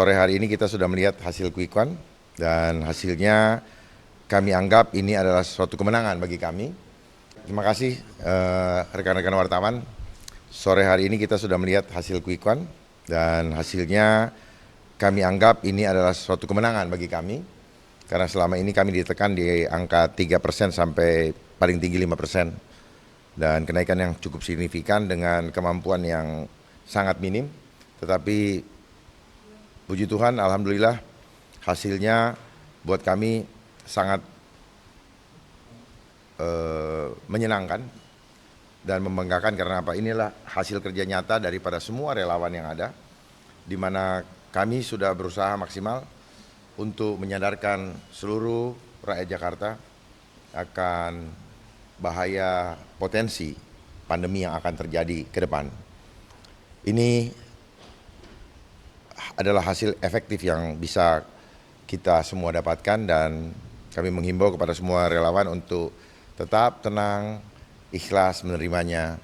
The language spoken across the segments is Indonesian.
Sore hari ini kita sudah melihat hasil quick count dan hasilnya kami anggap ini adalah suatu kemenangan bagi kami. Terima kasih rekan-rekan wartawan. Sore hari ini kita sudah melihat hasil quick count dan hasilnya kami anggap ini adalah suatu kemenangan bagi kami. Karena selama ini kami ditekan di angka 3% sampai paling tinggi 5%. Dan kenaikan yang cukup signifikan dengan kemampuan yang sangat minim. Tetapi puji Tuhan, alhamdulillah hasilnya buat kami sangat menyenangkan dan membanggakan karena apa? Inilah hasil kerja nyata daripada semua relawan yang ada, di mana kami sudah berusaha maksimal untuk menyadarkan seluruh rakyat Jakarta akan bahaya potensi pandemi yang akan terjadi ke depan. Ini adalah hasil efektif yang bisa kita semua dapatkan dan kami menghimbau kepada semua relawan untuk tetap tenang, ikhlas menerimanya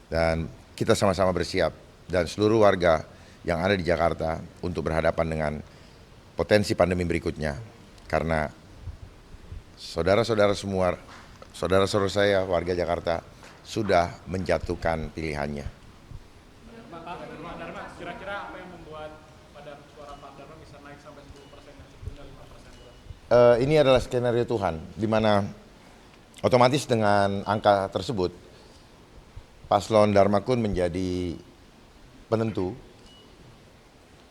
dan kita sama-sama bersiap dan seluruh warga yang ada di Jakarta untuk berhadapan dengan potensi pandemi berikutnya karena saudara-saudara semua, saudara-saudara saya warga Jakarta sudah menjatuhkan pilihannya. Pak Dharma, kira-kira apa yang membuat pada suara Pak Dharma bisa naik sampai 10% dan sebelumnya 5%? Ini adalah skenario Tuhan, di mana otomatis dengan angka tersebut, Paslon Dharma Kun menjadi penentu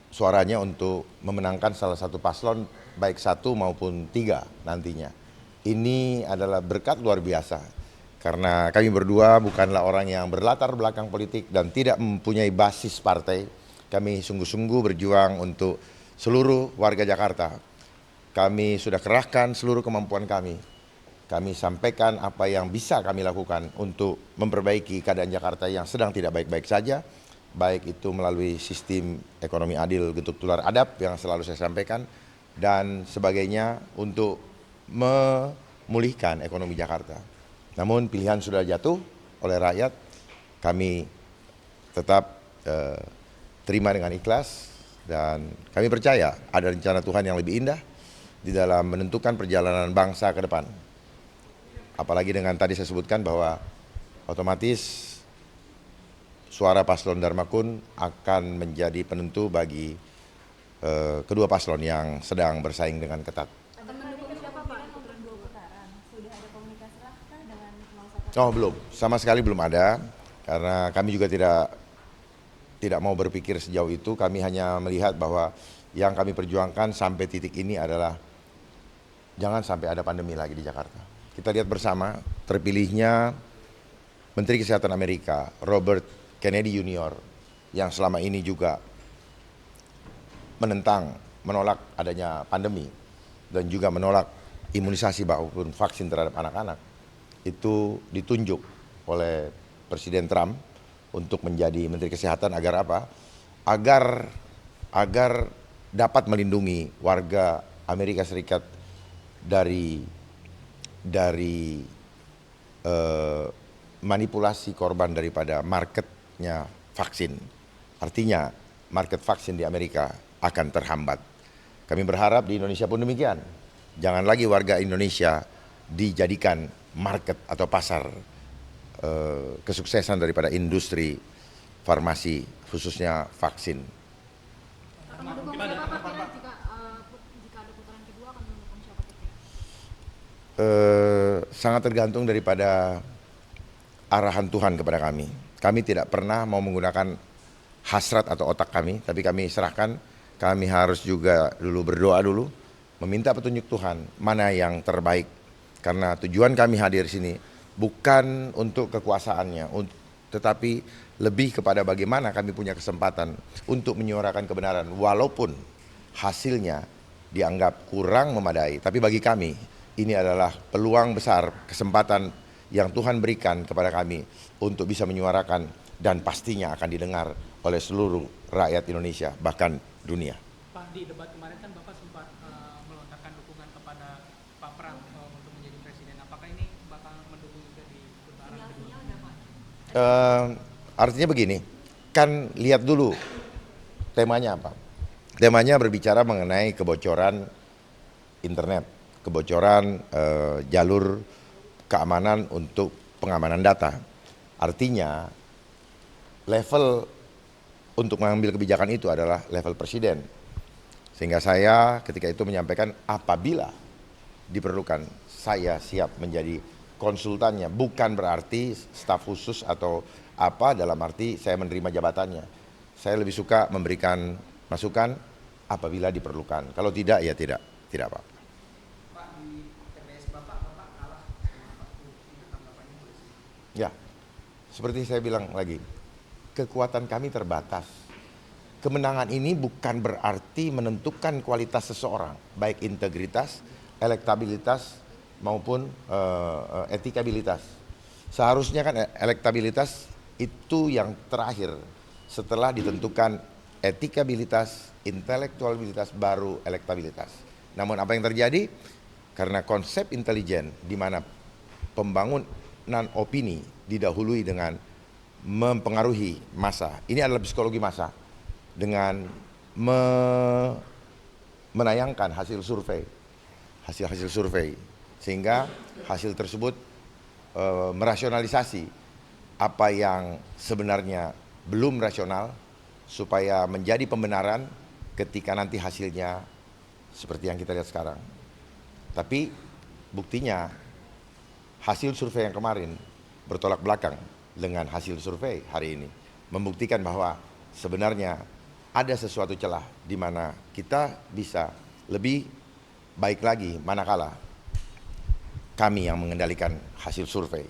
suaranya untuk memenangkan salah satu paslon, baik 1 maupun 3 nantinya. Ini adalah berkat luar biasa. Karena kami berdua bukanlah orang yang berlatar belakang politik dan tidak mempunyai basis partai. Kami sungguh-sungguh berjuang untuk seluruh warga Jakarta. Kami sudah kerahkan seluruh kemampuan kami. Kami sampaikan apa yang bisa kami lakukan untuk memperbaiki keadaan Jakarta yang sedang tidak baik-baik saja. Baik itu melalui sistem ekonomi adil getuk tular adab yang selalu saya sampaikan. Dan sebagainya untuk memulihkan ekonomi Jakarta. Namun pilihan sudah jatuh oleh rakyat, kami tetap terima dengan ikhlas dan kami percaya ada rencana Tuhan yang lebih indah di dalam menentukan perjalanan bangsa ke depan. Apalagi dengan tadi saya sebutkan bahwa otomatis suara paslon Dharma Kun akan menjadi penentu bagi kedua paslon yang sedang bersaing dengan ketat. Oh belum, sama sekali belum ada, karena kami juga tidak mau berpikir sejauh itu. Kami hanya melihat bahwa yang kami perjuangkan sampai titik ini adalah jangan sampai ada pandemi lagi di Jakarta. Kita lihat bersama terpilihnya Menteri Kesehatan Amerika, Robert Kennedy Jr., yang selama ini juga menolak adanya pandemi dan juga menolak imunisasi maupun vaksin terhadap anak-anak. Itu ditunjuk oleh Presiden Trump untuk menjadi Menteri Kesehatan agar apa? Agar dapat melindungi warga Amerika Serikat dari manipulasi korban daripada marketnya vaksin. Artinya market vaksin di Amerika akan terhambat. Kami berharap di Indonesia pun demikian. Jangan lagi warga Indonesia dijadikan market atau pasar kesuksesan daripada industri farmasi khususnya vaksin. Mungkin ada tanggapan Pak. Jika ada putaran kedua akan mendukung siapa? Sangat tergantung daripada arahan Tuhan kepada kami. Kami tidak pernah mau menggunakan hasrat atau otak kami, tapi kami serahkan. Kami harus juga berdoa dulu, meminta petunjuk Tuhan mana yang terbaik. Karena tujuan kami hadir sini bukan untuk kekuasaannya, tetapi lebih kepada bagaimana kami punya kesempatan untuk menyuarakan kebenaran walaupun hasilnya dianggap kurang memadai. Tapi bagi kami ini adalah peluang besar, kesempatan yang Tuhan berikan kepada kami untuk bisa menyuarakan dan pastinya akan didengar oleh seluruh rakyat Indonesia bahkan dunia. Pak, di debat kemarin kan Bapak sempat melontarkan dukungan kepada Pak Pram untuk menjadi presiden. Apakah ini bakal mendukung juga di putaran kedua? Artinya begini, kan lihat dulu temanya apa. Temanya berbicara mengenai kebocoran internet, kebocoran jalur keamanan untuk pengamanan data. Artinya level untuk mengambil kebijakan itu adalah level presiden. Sehingga saya ketika itu menyampaikan apabila diperlukan saya siap menjadi konsultannya, bukan berarti staf khusus atau apa, dalam arti saya menerima jabatannya. Saya lebih suka memberikan masukan apabila diperlukan. Kalau tidak ya tidak apa. Pak, di TPS Bapak kalah sama Pak Lutfi, tanggapannya boleh sih? Ya, seperti saya bilang lagi, kekuatan kami terbatas. Kemenangan ini bukan berarti menentukan kualitas seseorang, baik integritas, elektabilitas maupun etikabilitas. Seharusnya kan elektabilitas itu yang terakhir, setelah ditentukan etikabilitas, intelektualitas, baru elektabilitas. Namun apa yang terjadi? Karena konsep intelijen di mana pembangunan opini didahului dengan mempengaruhi massa. Ini adalah psikologi massa. Dengan menayangkan hasil survei, sehingga hasil tersebut merasionalisasi apa yang sebenarnya belum rasional supaya menjadi pembenaran ketika nanti hasilnya seperti yang kita lihat sekarang. Tapi buktinya hasil survei yang kemarin bertolak belakang dengan hasil survei hari ini, membuktikan bahwa sebenarnya ada sesuatu celah di mana kita bisa lebih baik lagi manakala kami yang mengendalikan hasil survei,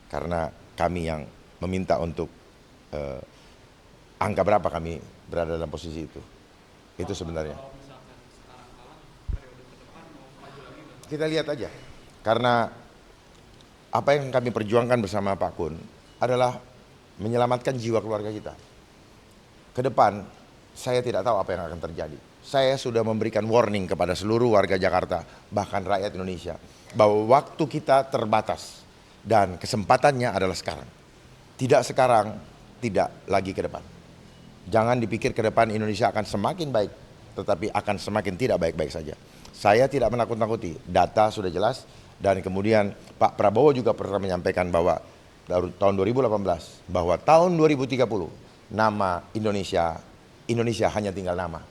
karena kami yang meminta untuk angka berapa kami berada dalam posisi itu. Itu sebenarnya. Kita lihat aja, karena apa yang kami perjuangkan bersama Pak Kun adalah menyelamatkan jiwa keluarga kita. Ke depan saya tidak tahu apa yang akan terjadi. Saya sudah memberikan warning kepada seluruh warga Jakarta, bahkan rakyat Indonesia, bahwa waktu kita terbatas dan kesempatannya adalah sekarang. Tidak sekarang, tidak lagi ke depan. Jangan dipikir ke depan Indonesia akan semakin baik, tetapi akan semakin tidak baik-baik saja. Saya tidak menakut-nakuti, data sudah jelas, dan kemudian Pak Prabowo juga pernah menyampaikan bahwa tahun 2018, bahwa tahun 2030 nama Indonesia hanya tinggal nama.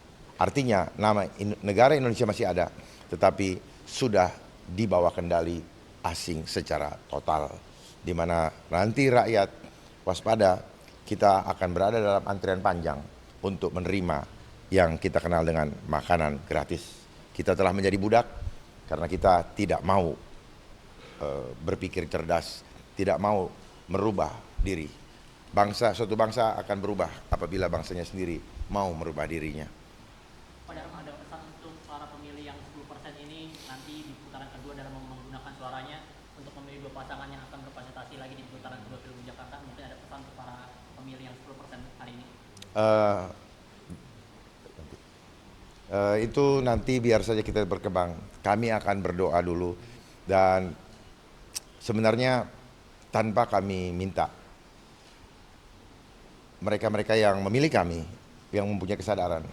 Artinya nama negara Indonesia masih ada, tetapi sudah di bawah kendali asing secara total. Di mana nanti rakyat waspada, kita akan berada dalam antrian panjang untuk menerima yang kita kenal dengan makanan gratis. Kita telah menjadi budak karena kita tidak mau berpikir cerdas, tidak mau merubah diri. Suatu bangsa akan berubah apabila bangsanya sendiri mau merubah dirinya. Pak Dharma, ada pesan untuk para pemilih yang 10% ini nanti di putaran kedua dalam menggunakan suaranya untuk memilih dua pasangan yang akan berkontestasi lagi di putaran kedua Pilgub Jakarta. Mungkin ada pesan untuk para pemilih yang 10% hari ini. Itu nanti biar saja kita berkembang. Kami akan berdoa dulu, dan sebenarnya tanpa kami minta, mereka-mereka yang memilih kami, yang mempunyai kesadaran,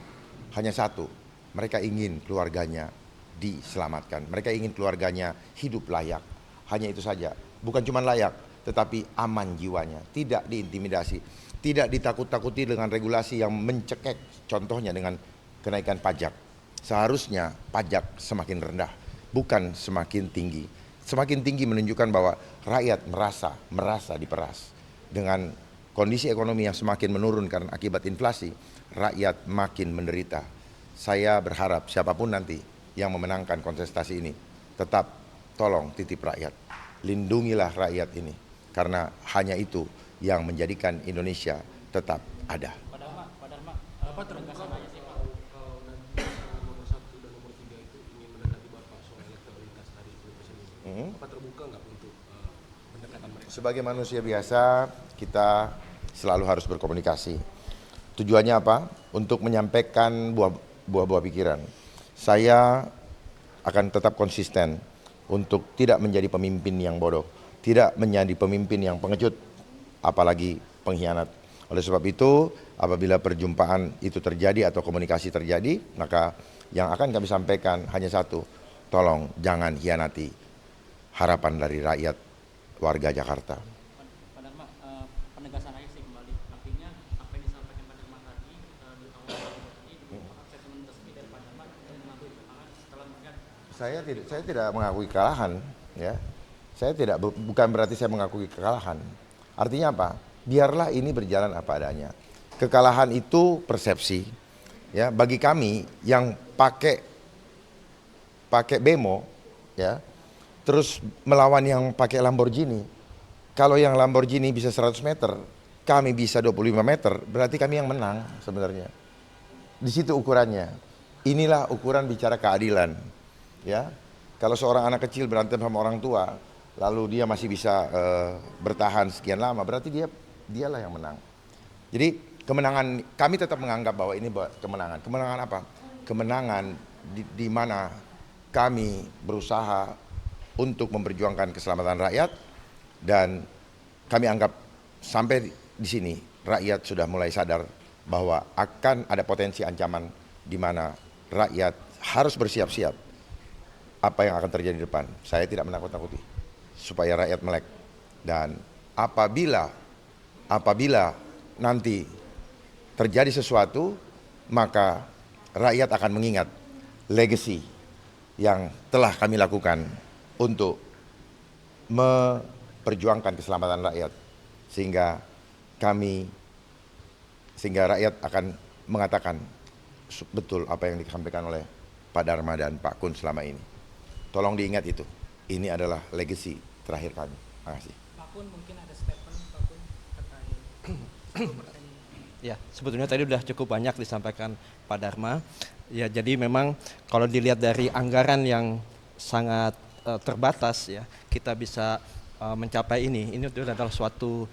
hanya satu, mereka ingin keluarganya diselamatkan. Mereka ingin keluarganya hidup layak. Hanya itu saja. Bukan cuma layak, tetapi aman jiwanya. Tidak diintimidasi. Tidak ditakut-takuti dengan regulasi yang mencekek. Contohnya dengan kenaikan pajak. Seharusnya pajak semakin rendah, bukan semakin tinggi. Semakin tinggi menunjukkan bahwa rakyat merasa diperas. Dengan kondisi ekonomi yang semakin menurun karena akibat inflasi, rakyat makin menderita. Saya berharap siapapun nanti yang memenangkan kontestasi ini, tetap tolong titip rakyat, lindungilah rakyat ini, karena hanya itu yang menjadikan Indonesia tetap ada. Pak Dharma, Bapak terbuka kalau nanti nomor 1 dan nomor 3 itu ingin mendekati Bapak soal elektabilitas dari Pilpres ini. Bapak terbuka nggak untuk pendekatan mereka? Sebagai manusia biasa, kita selalu harus berkomunikasi. Tujuannya apa? Untuk menyampaikan buah-buah pikiran. Saya akan tetap konsisten untuk tidak menjadi pemimpin yang bodoh, tidak menjadi pemimpin yang pengecut, apalagi pengkhianat. Oleh sebab itu, apabila perjumpaan itu terjadi atau komunikasi terjadi, maka yang akan kami sampaikan hanya satu, tolong jangan hianati harapan dari rakyat warga Jakarta. Pak Dharma, penegasan aja sih kembali. Artinya apa yang disampaikan Pak Dharma tadi di awal tadi merupakan statement resmi dari Pak Dharma dan mengakui kekalahan setelah melihat. Saya tidak mengakui kekalahan, ya. Saya tidak, bukan berarti saya mengakui kekalahan. Artinya apa? Biarlah ini berjalan apa adanya. Kekalahan itu persepsi, ya. Bagi kami yang pakai bemo, ya, terus melawan yang pakai Lamborghini. Kalau yang Lamborghini bisa 100 meter, kami bisa 25 meter, berarti kami yang menang sebenarnya. Di situ ukurannya. Inilah ukuran bicara keadilan, ya. Kalau seorang anak kecil berantem sama orang tua, lalu dia masih bisa bertahan sekian lama, berarti dialah yang menang. Jadi kemenangan, kami tetap menganggap bahwa ini kemenangan. Kemenangan apa? Kemenangan di mana kami berusaha untuk memperjuangkan keselamatan rakyat, dan kami anggap sampai di sini rakyat sudah mulai sadar bahwa akan ada potensi ancaman di mana rakyat harus bersiap-siap apa yang akan terjadi di depan. Saya tidak menakut-nakuti supaya rakyat melek, dan apabila nanti terjadi sesuatu, maka rakyat akan mengingat legacy yang telah kami lakukan untuk memperjuangkan keselamatan rakyat, sehingga rakyat akan mengatakan betul apa yang disampaikan oleh Pak Dharma dan Pak Kun selama ini. Tolong diingat itu. Ini adalah legacy terakhir kami. Terima kasih. Pak Kun mungkin ada statement Pak Kun terkait 10% ini. Ya, sebetulnya tadi sudah cukup banyak disampaikan Pak Dharma. Ya, jadi memang kalau dilihat dari anggaran yang sangat terbatas, ya, kita bisa mencapai ini. Ini adalah suatu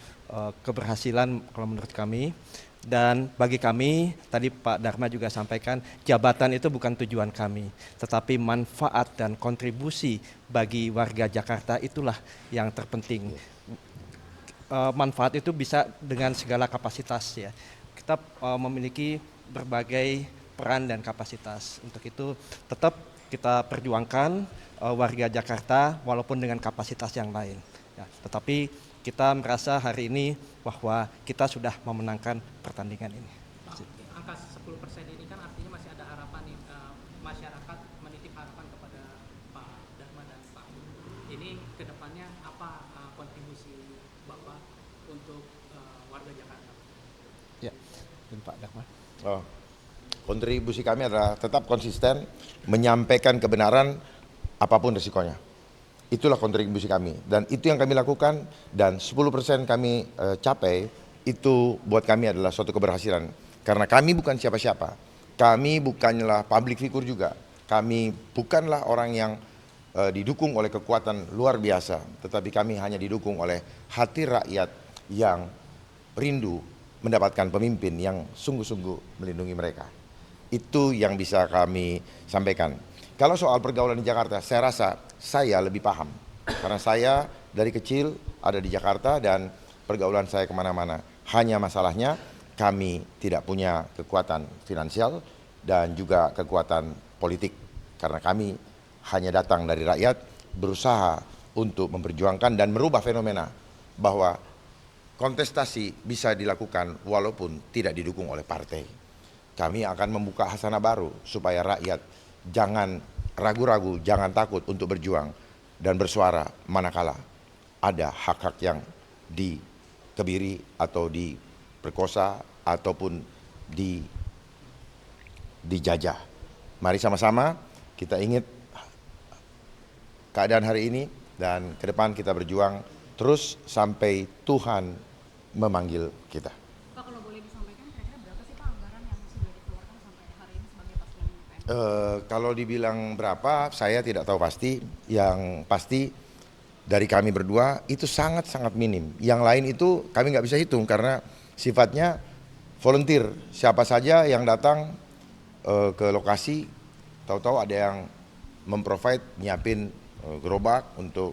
keberhasilan kalau menurut kami. Dan bagi kami, tadi Pak Dharma juga sampaikan, jabatan itu bukan tujuan kami, tetapi manfaat dan kontribusi bagi warga Jakarta itulah yang terpenting. Manfaat itu bisa dengan segala kapasitas, ya. Kita memiliki berbagai peran dan kapasitas. Untuk itu tetap kita perjuangkan warga Jakarta walaupun dengan kapasitas yang lain. Ya, tetapi kita merasa hari ini bahwa kita sudah memenangkan pertandingan ini. Angka 10% ini kan artinya masih ada harapan nih, masyarakat menitip harapan kepada Pak Dharma dan Pak Kun. Ini kedepannya apa kontribusi Bapak untuk warga Jakarta? Ya, dan Pak Dharma. Kontribusi kami adalah tetap konsisten menyampaikan kebenaran apapun risikonya. Itulah kontribusi kami, dan itu yang kami lakukan, dan 10% kami capai, itu buat kami adalah suatu keberhasilan. Karena kami bukan siapa-siapa, kami bukanlah public figure juga, kami bukanlah orang yang didukung oleh kekuatan luar biasa, tetapi kami hanya didukung oleh hati rakyat yang rindu mendapatkan pemimpin yang sungguh-sungguh melindungi mereka. Itu yang bisa kami sampaikan. Kalau soal pergaulan di Jakarta, saya rasa saya lebih paham. Karena saya dari kecil ada di Jakarta dan pergaulan saya kemana-mana. Hanya masalahnya kami tidak punya kekuatan finansial dan juga kekuatan politik. Karena kami hanya datang dari rakyat, berusaha untuk memperjuangkan dan merubah fenomena bahwa kontestasi bisa dilakukan walaupun tidak didukung oleh partai. Kami akan membuka hasanah baru supaya rakyat jangan ragu-ragu, jangan takut untuk berjuang dan bersuara manakala ada hak-hak yang dikebiri atau diperkosa ataupun dijajah. Mari sama-sama kita ingat keadaan hari ini dan ke depan kita berjuang terus sampai Tuhan memanggil kita. Pak, kalau boleh disampaikan kira-kira berapa sih Pak anggaran yang sudah dikeluarkan sampai hari ini sebagai paslon PN? Kalau dibilang berapa, saya tidak tahu pasti. Yang pasti dari kami berdua itu sangat-sangat minim. Yang lain itu kami nggak bisa hitung karena sifatnya volunteer. Siapa saja yang datang ke lokasi, tahu-tahu ada yang memprovide, nyiapin gerobak untuk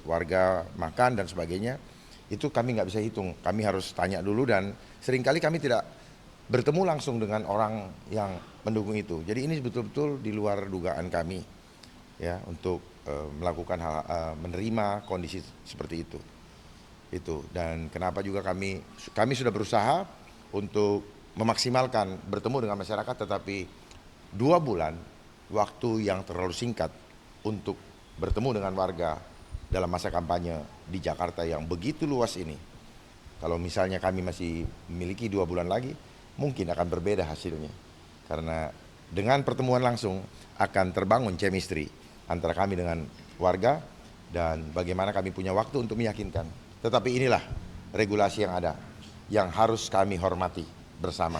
warga makan dan sebagainya. Itu kami nggak bisa hitung. Kami harus tanya dulu dan seringkali kami tidak bertemu langsung dengan orang yang mendukung itu. Jadi ini betul-betul di luar dugaan kami ya untuk melakukan menerima kondisi seperti itu. Dan kenapa juga kami sudah berusaha untuk memaksimalkan bertemu dengan masyarakat, tetapi 2 bulan waktu yang terlalu singkat untuk bertemu dengan warga dalam masa kampanye di Jakarta yang begitu luas ini. Kalau misalnya kami masih memiliki 2 bulan lagi, mungkin akan berbeda hasilnya. Karena dengan pertemuan langsung akan terbangun chemistry antara kami dengan warga dan bagaimana kami punya waktu untuk meyakinkan. Tetapi inilah regulasi yang ada, yang harus kami hormati bersama.